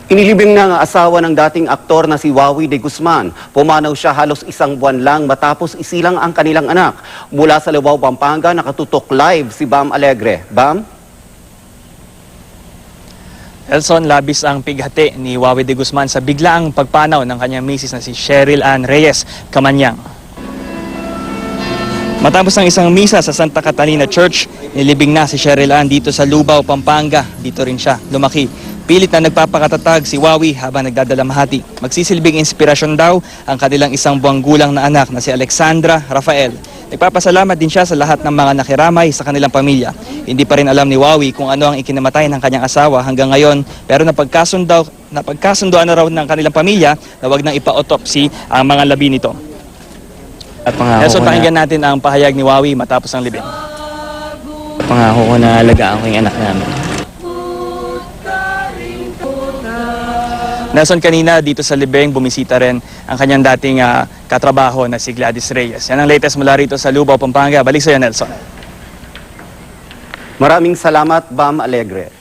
Inilibing ng asawa ng dating aktor na si Wawi de Guzman. Pumanaw siya halos isang buwan lang matapos isilang ang kanilang anak. Mula sa Lubao, Pampanga, nakatutok live si Bam Alegre. Bam? Elson, labis ang pighati ni Wawi de Guzman sa biglaang pagpanaw ng kanyang misis na si Cheryl Ann Reyes Camanyang. Matapos ng isang misa sa Santa Catalina Church, nilibing na si Cheryl Ann dito sa Lubao, Pampanga. Dito rin siya lumaki. Pilit na nagpapakatatag si Wawi habang nagdadalamhati. Magsisilbing inspirasyon daw ang kanilang isang buwang gulang na anak na si Alexandra Rafael. Nagpapasalamat din siya sa lahat ng mga nakiramay sa kanilang pamilya. Hindi pa rin alam ni Wawi kung ano ang ikinamatay ng kanyang asawa hanggang ngayon, pero napagkasundoan na raw ng kanilang pamilya na wag nang ipa-autopsy ang mga labi nito. Nelson, pakinggan natin ang pahayag ni Wawi matapos ang libing. Pangako ko na alagaan ko yung anak namin. Nelson, kanina dito sa libing, bumisita rin ang kanyang dating katrabaho na si Gladys Reyes. Yan ang latest mula rito sa Lubao, Pampanga. Balik sa iyo, Nelson. Maraming salamat, Bam Alegre.